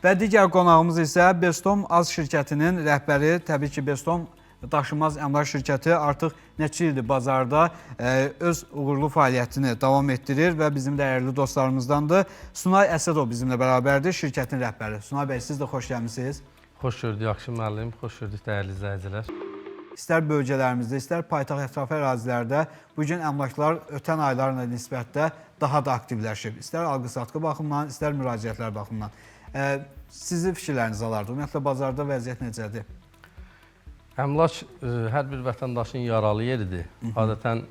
Və digər qonağımız isə Bestom Az şirkətinin rəhbəri, təbii ki, Bestom Daşınmaz Əmlak şirkəti artıq neçə ildir bazarda öz uğurlu fəaliyyətini davam etdirir və bizim dəyərli dostlarımızdandır. Sunay Əsədov bizimlə bərabərdir, şirkətin rəhbəri. Sunay bəy, siz də xoş gəlmişsiniz. Xoş gördük, yaxşı müəllim, xoş gördük dəyərli izləyicilər. İstər bölgələrimizdə, istər paytaxt ətrafı ərazilərdə bugün əmlaklar ötən aylarla nisbətdə daha da aktivləşib. İstər alqı-satqı baxımından, istər müraciətlər baxımından. Sizin fikirləriniz alardı. Ümumiyyətlə, bazarda vəziyyət necədir? Əmlak hər bir vətəndaşın yaralı yeridir. Adətən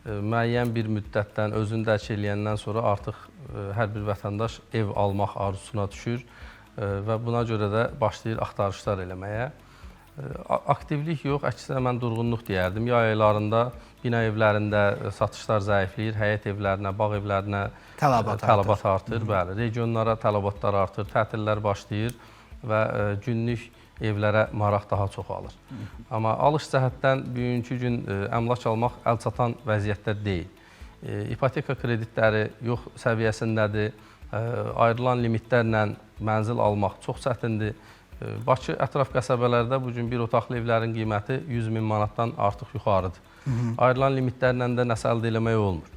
müəyyən bir müddətdən özünü dərk eləyəndən sonra artıq hər bir vətəndaş ev almaq arzusuna düşür və buna görə də başlayır axtarışlar eləməyə. Aktivlik yox, əksinə mən durğunluq deyərdim. Yay aylarında bina evlərində satışlar zəifləyir, həyət evlərinə, bağ evlərinə tələbat artır. Bəli, regionlara tələbatlar artır, tətillər başlayır və günlük evlərə maraq daha çox alır. Amma alış cəhətdən bugünkü gün əmlak almaq əlçatan vəziyyətdə deyil. İpoteka kreditləri yox səviyyəsindədir, ayrılan limitlərlə mənzil almaq çox çətindir. Bakı ətraf qəsəbələrdə bugün bir otaqlı evlərin qiyməti 100.000 manatdan artıq yuxarıdır. Ayrılan limitlərlə də nəsə əldə eləmək olmur.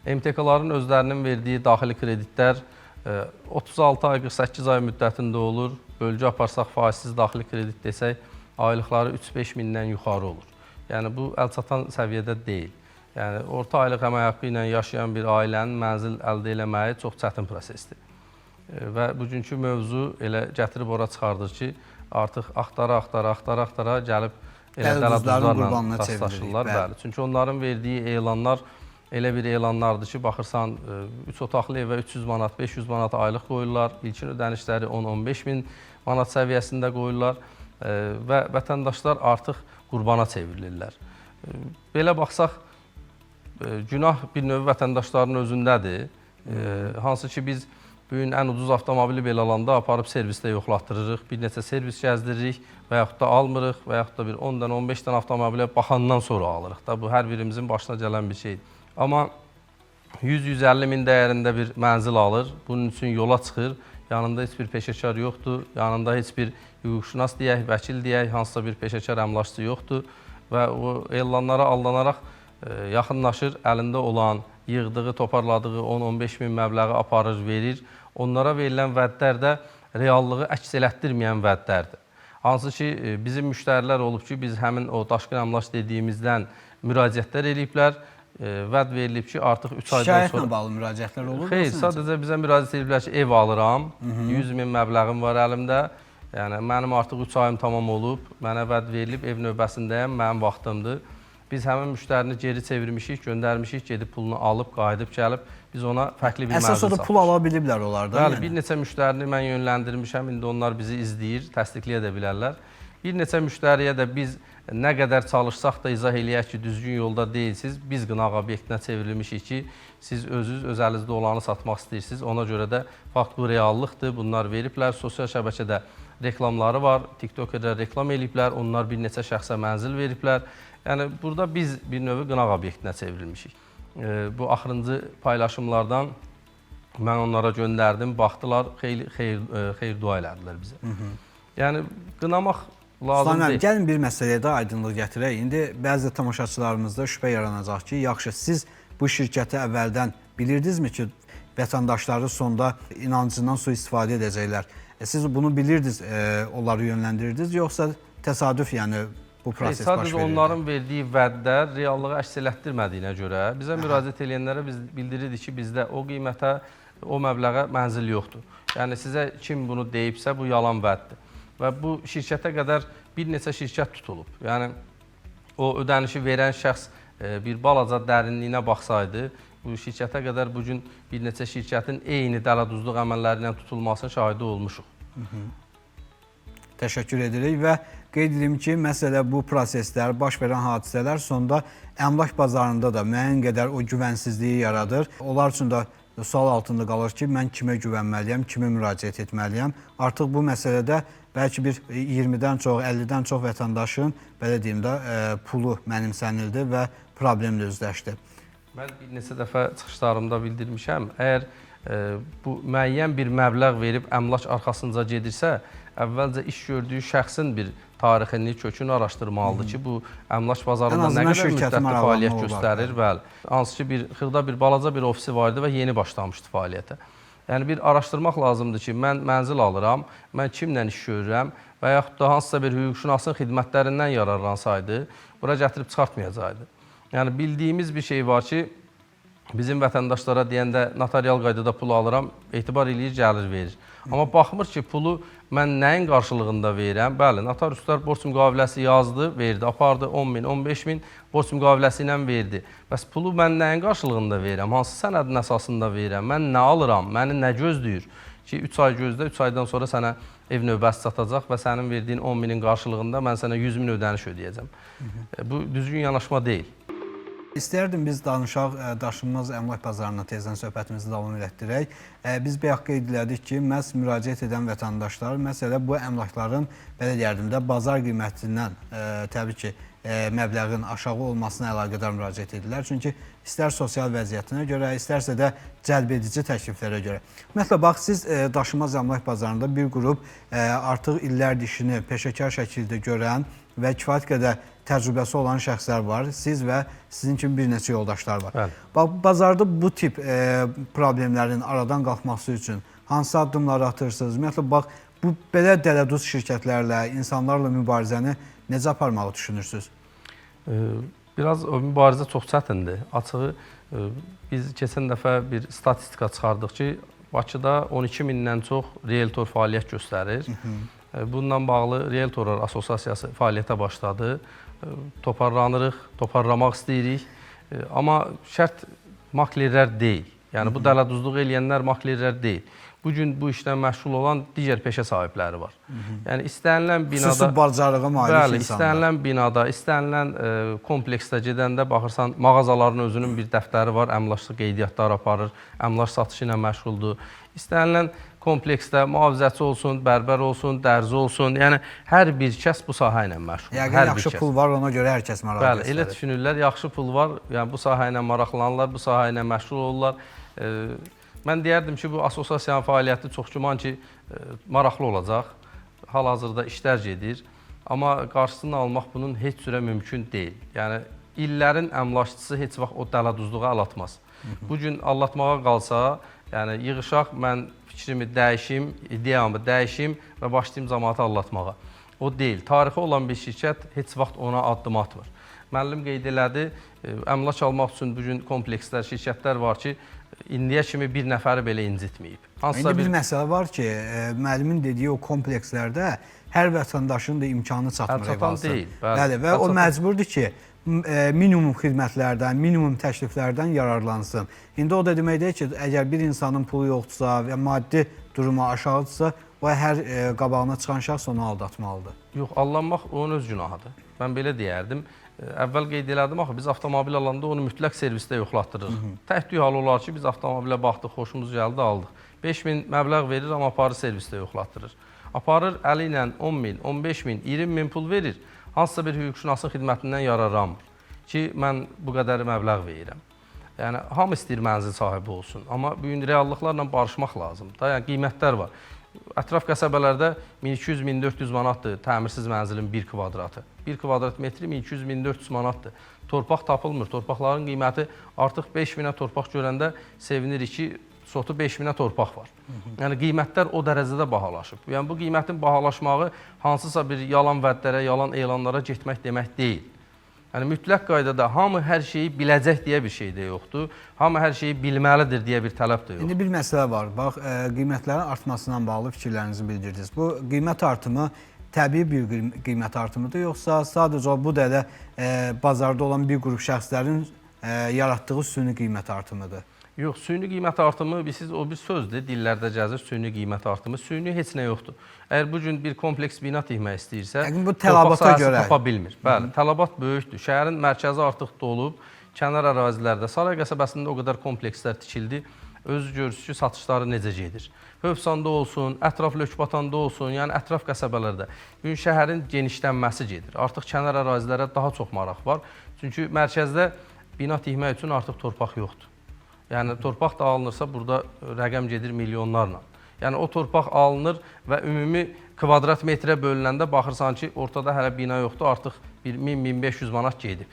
MTK-ların özlərinin verdiyi daxili kreditlər 36 ay, 48 ay müddətində olur. Bölgə aparsaq, faizsiz daxili kredit desək, aylıqları 3-5 mindən yuxarı olur. Yəni, bu əlçatan səviyyədə deyil. Yəni, orta aylıq əmək haqqı ilə yaşayan bir ailənin mənzil əldə eləməyi çox çətin prosesdir. Və bugünkü mövzu elə gətirib ora çıxardır ki, artıq axtara gəlib dələduzlarla rastlaşırlar. Çünki onların verdiyi elanlar elə bir elanlardır ki, baxırsan 3 otaqlı evə 300 manat, 500 manat aylıq qoyurlar, ilkin ödənişləri 10-15 min manat səviyyəsində qoyurlar və vətəndaşlar artıq qurbana çevrilirlər. Belə baxsaq, günah bir növ vətəndaşların özündədir. Hansı ki, biz bugün ən ucuz avtomobili belə alanda aparıb servisdə yoxlatdırırıq, bir neçə servis gəzdiririk və yaxud da almırıq və yaxud da bir 10-dan 15-dən avtomobilə baxandan sonra alırıq da. Bu, hər birimizin başına gələn bir şeydir. Amma 100-150 min dəyərində bir mənzil alır, bunun üçün yola çıxır, yanında heç bir peşəkar yoxdur, yanında heç bir hüquqşünas deyək, vəkil deyək, hansısa bir peşəkar əmlakçı yoxdur və o elanlara aldanaraq yaxınlaşır, əlində olan, yığdığı, toparladığı 10-15 min məbləği aparır, verir. Onlara verilən vədlər də reallığı əks elətdirməyən vədlərdir. Hansı ki, bizim müştərilər olub ki, biz həmin o daşqın əmlak dediyimizdən müraciətlər eləyiblər, vəd verilib ki, artıq 3 aydan sonra... Şikayətlə bağlı müraciətlər olur mu? Xeyr, sadəcə bizə müraciət ediblər ki, ev alıram, 100 min məbləğim var əlimdə, yəni mənim artıq 3 ayım tamam olub, mənə vəd verilib, ev növbəsindəyəm, mənim vaxtımdır. Biz həmin müştərini geri çevirmişik, göndərmişik, gedib pulunu alıb, qayıdıb gəlib, biz ona fərqli bir mənzil satmışıq. Əsas o da pul ala biliblər onlardan. Bəli, bir neçə müştərini mən yönləndirmişəm, indi onlar bizi izləyir, təsdiqləyə də bilərlər. Bir neçə müştəriyə də biz nə qədər çalışsaq da izah eləyək ki, düzgün yolda deyilsiniz, biz qınaq obyektinə çevrilmişik ki, siz özünüz öz əlinizdə olanı satmaq istəyirsiniz. Ona görə də fakt bu reallıqdır, bunlar veriblər, sosial şəbəkədə reklamları var, TikTokerdə reklam eləyiblər, onlar bir neçə şəxsə mənzil veriblər. Yəni, burada biz bir növü qınaq obyektinə çevrilmişik. Bu axırıncı paylaşımlardan mən onlara göndərdim, baxdılar, xeyir dua elədilər bizə. Yəni, qınamaq lazım deyil. Gəlin bir məsələyə də aydınlıq gətirək. İndi bəzi tamaşaçılarımızda şübhə yaranacaq ki, yaxşı, siz bu şirkəti əvvəldən bilirdinizmi ki, vətəndaşları sonda inancından sui-istifadə edəcəklər? Siz bunu bilirdiniz, onları yönləndirdiniz, yoxsa təsadüf, yəni bu proses baş verirdi? Sadəcə onların verdiyi vədlər reallığı əks elətdirmədiyinə görə bizə müraciət edənlərə biz bildirirdik ki, bizdə o qiymətə, o məbləğə mənzil yoxdur. Yəni, sizə kim bunu deyibsə, bu yalan vəddir. Və bu şirkətə qədər bir neçə şirkət tutulub. Yəni, o ödənişi verən şəxs bir balaca dərinliyinə baxsaydı, bu şirkətə qədər bugün bir neçə şirkətin eyni dələduzluq əməllərindən tutulmasının şahidi olmuşuq. Təşəkkür edirik və qeyd edim ki, məsələ bu proseslər, baş verən hadisələr sonda əmlak bazarında da müəyyən qədər o güvənsizliyi yaradır. Onlar üçün də sual altında qalır ki, mən kimə güvənməliyəm, kimə müraciət etməliyəm. Artıq bu məsələdə bəlkə bir 20-dən çox, 50-dən çox vətəndaşın, belə deyim də, pulu mənimsənildi və problemlə üzləşdi. Mən bir neçə dəfə çıxışlarımda bildirmişəm, əgər bu müəyyən bir məbləğ verib əmlak arxasınca gedirsə, əvvəlcə iş gördüyü şəxsin bir tarixini, kökünü araşdırmalıdır ki, bu əmlak bazarında nə qədər müddətli fəaliyyət göstərir, bəli. Hansı ki, xırda bir balaca bir ofisi var idi və yeni başlamışdı fəaliyyətə. Yəni bir araşdırmaq lazımdır ki, mən mənzil alıram, mən kimlə iş görürəm və yaxud da hansısa bir hüquqşünasın xidmətlərindən yararlansaydı, bura gətirib çıxartmayacaqdı. Yəni bildiyimiz bir şey var ki, bizim vətəndaşlara deyəndə notarial qaydada pul alıram, etibar eləyir, gəlir verir. Amma baxmır ki, pulu mən nəyin qarşılığında verirəm? Bəli, notariuslar borc müqaviləsi yazdı, verdi, apardı 10 min, 15 min borc müqaviləsi ilə verdi. Bəs pulu mən nəyin qarşılığında verirəm? Hansı sənədin əsasında verirəm? Mən nə alıram? Məni nə gözləyir? Ki, 3 ay gözlə, 3 aydan sonra sənə ev növbəsi çatacaq və sənin verdiyin 10 minin qarşılığında mən sənə 100 min ödəniş ödəyəcəm. Bu düzgün yanaşma deyil. İstərdim biz danışaq daşınmaz əmlak bazarına tezdən söhbətimizi davam etdirək. Biz bayaq qeyd elədik ki, məhz müraciət edən vətəndaşlar məsələ bu əmlakların belə deyərdim də bazar qiymətindən təbii ki, məbləğin aşağı olmasına əlaqədar müraciət edirlər. Çünki istər sosial vəziyyətinə görə, istərsə də cəlb edici təkliflərə görə. Ümumiyyətlə, bax, siz daşınmaz əmlak bazarında bir qrup artıq illərdir işini peşəkar şəkildə görən və kifayət qədər təcrübəsi olan şəxslər var. Siz və sizin kimi bir neçə yoldaşlar var. Bəli. Bax, bazarda bu tip problemlərin aradan qalxması üçün hansı addımları atırsınız? Ümumiyyətlə, bax, bu belə dələduz şirkətlərlə, insanlarla mübarizəni necə aparmağı düşünürsünüz? Biraz o mübarizə çox çətindir. Açığı, biz keçən dəfə bir statistika çıxardıq ki, Bakıda 12 mindən çox realtor fəaliyyət göstərir. Bununla bağlı Realtorlar Assosiasiyası fəaliyyətə başladı. Toparlanırıq, toparlamaq istəyirik. Amma şərt maklerlər deyil. Yəni, bu dələduzluq eləyənlər maklerlər deyil. Bugün bu işlə məşğul olan digər peşə sahibləri var. Yəni, istənilən binada... Xüsusi bacarığa malik insanlar. İstənilən binada, istənilən kompleksdə gedəndə baxırsan, mağazaların özünün bir dəftəri var, əmlaklı qeydiyyatlar aparır, əmlak satışı ilə məşğuldur. İstənilən kompleksdə mühafizəçi olsun, bərbər olsun, dərzi olsun, yəni hər bir kəs bu sahə ilə məşğul. Yəqin yaxşı pul var, ona görə hər kəs maraq göstərir. Bəli, elə düşünürlər, yaxşı pul var, yəni bu sahə ilə maraqlanırlar, bu sahə ilə məşğul olurlar. Mən deyərdim ki, bu assosiasiyanın fəaliyyəti çox güman ki, maraqlı olacaq, hal-hazırda işlər gedir, amma qarşısını almaq bunun heç cürə mümkün deyil. Yəni, illərin əmlakçısı heç vaxt o dələduzluğa əl atmaz. Bugün allatmağa qalsa, yəni yığışaq, mən fikrimi dəyişim, ideyamı dəyişim və başlayayım cəmaatı allatmağa. O deyil. Tarixi olan bir şirkət heç vaxt ona addım atmır. Müəllim qeyd elədi, əmlak almaq üçün bugün komplekslər, şirkətlər var ki, indiyə kimi bir nəfəri belə incitməyib. İndi bir məsələ var ki, müəllimin dediyi o komplekslərdə hər vətəndaşın da imkanı çatmır ev alsın. Bəli, və o məcburdur ki, minimum xidmətlərdən, minimum təkliflərdən yararlansın. İndi o da deməkdir ki, əgər bir insanın pulu yoxdursa və maddi durumu aşağıdırsa, o hər qabağına çıxan şəxs onu aldatmalıdır. Yox, allanmaq onun öz günahıdır. Mən belə deyərdim. Əvvəl qeyd elədim, axı biz avtomobil alanda onu mütləq servisdə yoxlatdırırıq. Təhdüy hal olar ki, biz avtomobilə baxdıq, xoşumuz gəldi, aldıq. 5 min məbləğ verir, amma aparır servisdə yoxlatdırır. Aparır, əli ilə 10 min, 15 min, 20 min pul verir. Hansısa bir hüquqşünasın xidmətindən yararlanmır ki, mən bu qədər məbləğ verirəm. Yəni, hamı istəyir mənzil sahibi olsun, amma bu gün reallıqlarla barışmaq lazımdır. Yəni, qiymətlər var. Ətraf qəsəbələrdə 1200-1400 manatdır təmirsiz mənzilin 1 kvadratı. 1 kvadrat metri 1200-1400 manatdır. Torpaq tapılmır. Torpaqların qiyməti artıq 5000-ə torpaq görəndə sevinirik ki, sotu 5000-ə torpaq var. Yəni, qiymətlər o dərəcədə bahalaşıb. Yəni, bu qiymətin bahalaşmağı hansısa bir yalan vədlərə, yalan elanlara getmək demək deyil. Yəni, mütləq qaydada hamı hər şeyi biləcək deyə bir şey də yoxdur. Hamı hər şeyi bilməlidir deyə bir tələb də yoxdur. İndi bir məsələ var. Bax, qiymətlərin artmasına bağlı fikirlərinizi bildirdiniz. Bu qiymət artımı təbii bir qiymət artımıdır, yoxsa sadəcə bu da elə bazarda olan bir qrup şəxslərin yaratdığı süni qiymət artımıdır? Yox, süni qiymət artımı, o bir sözdür, dillərdə gəzir, süni qiymət artımı. Süni heç nə yoxdur. Əgər bugün bir kompleks bina tikmək istəyirsə, torpaq sahəsi tapa bilmir. Bəli, tələbat böyükdür. Şəhərin mərkəzi artıq dolub, kənar ərazilərdə, Saray qəsəbəsində o qədər komplekslər tikildi. Özü görürsünüz ki, satışları necə gedir. Hövsanda olsun, ətraf Lökbatanda olsun, yəni ətraf qəsəbələrdə. Bugün şəhərin genişlənməsi gedir. Artıq kənar ərazilərə daha çox maraq var. Çünki mərkəzdə bina tikmək üçün artıq torpaq yoxdur. Yəni torpaq da alınırsa burada rəqəm gedir milyonlarla. Yəni o torpaq alınır və ümumi kvadrat metrə bölünəndə baxırsan ki, ortada hələ bina yoxdur, artıq 1000-1500 manat gedib.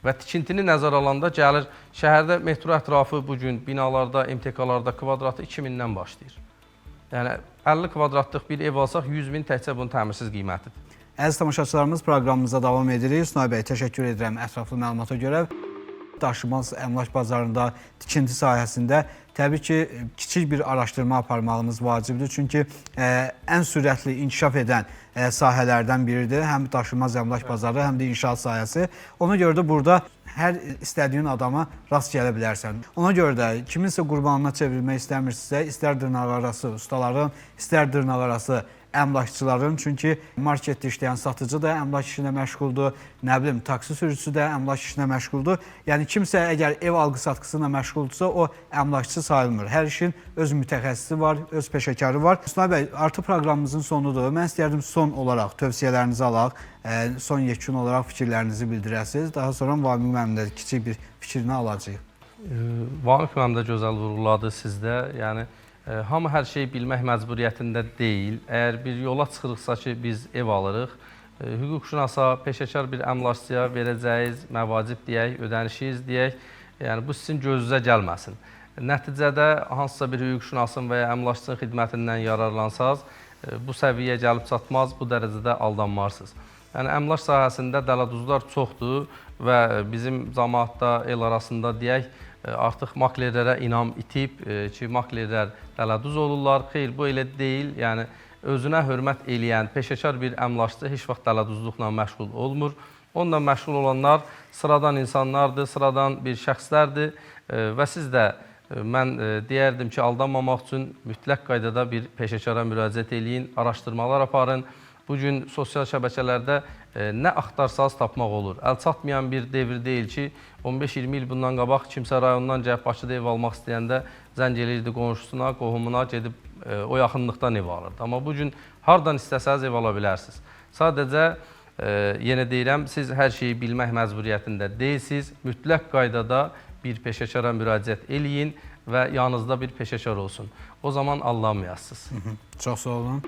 Və tikintini nəzərə alanda gəlir, şəhərdə metro ətrafı bugün binalarda, MTK-larda kvadratı 2000-dən başlayır. Yəni 50 kvadratlıq bir ev alsaq 100.000 təkcə bunun təmirsiz qiymətidir. Əziz tamaşaçılarımız, proqramımıza davam edirik. Sunay bəy, təşəkkür edirəm ətraflı məlumata görə. Daşınmaz əmlak bazarında, tikinti sahəsində təbii ki, kiçik bir araşdırma aparmağınız vacibdir. Çünki ən sürətli inkişaf edən sahələrdən biridir. Həm daşınmaz əmlak bazarı, həm də inşaat sahəsi. Ona görə də burada hər istədiyin adama rast gələ bilərsən. Ona görə də kiminsə qurbanına çevrilmək istəmirsinizsə, istər dırnaqarası ustaların, istər dırnaqarası əmlakçıların, çünki marketdə işləyən satıcı da əmlak işinə məşğuldur, nə bilim, taksi sürücüsü də əmlak işinə məşğuldur. Yəni kimsə əgər ev alqı-satqısı ilə məşğuldursa, o əmlakçı sayılmır. Hər işin öz mütəxəssisi var, öz peşəkarı var. Sunay bəy, artıq proqramımızın sonudur. Mən istərdim son olaraq tövsiyələrinizi alaq, son yekun olaraq fikirlərinizi bildirəsiniz. Daha sonra Vamiq müəllim də kiçik bir fikrini alacağıq. Vamiq müəllim də gözəl vurğuladı sizdə. Yəni hamı hər şeyi bilmək məcburiyyətində deyil. Əgər bir yola çıxırıqsa ki, biz ev alırıq, hüquqşünasa, peşəkar bir əmlakçıya verəcəyiniz məvacib deyək, ödənişiniz deyək, yəni bu sizin gözünüzə gəlməsin. Nəticədə hansısa bir hüquqşünasın və ya əmlakçının xidmətindən yararlansaz, bu səviyyəyə gəlib çatmaz, bu dərəcədə aldanmarsınız. Yəni əmlak sahəsində dələduzlar çoxdur və bizim cəmaatda, el arasında deyək, artıq maklerlərə inam itib ki, maklerlər dələduz olurlar. Xeyr, bu elə deyil. Yəni özünə hörmət eləyən peşəkar bir əmlakçı heç vaxt dələduzluqla məşğul olmur. Onunla məşğul olanlar sıradan insanlardır, sıradan bir şəxslərdir və siz də mən deyərdim ki, aldanmamaq üçün mütləq qaydada bir peşəkara müraciət eləyin, araşdırmalar aparın. Bugün sosial şəbəkələrdə nə axtarsanız tapmaq olur. Əl çatmayan bir devr deyil ki, 15-20 il bundan qabaq kimsə rayondan gəlib Bakıda ev almaq istəyəndə zəng eləyirdi qonşusuna, qohumuna, gedib o yaxınlıqdan ev alırdı. Amma bugün hardan istəsəniz ev ala bilərsiniz. Sadəcə, yenə deyirəm, siz hər şeyi bilmək məcburiyyətində deyilsiniz. Mütləq qaydada bir peşəkara müraciət eləyin və yanınızda bir peşəkar olsun. O zaman aldanmayasınız. Çox sağ olun.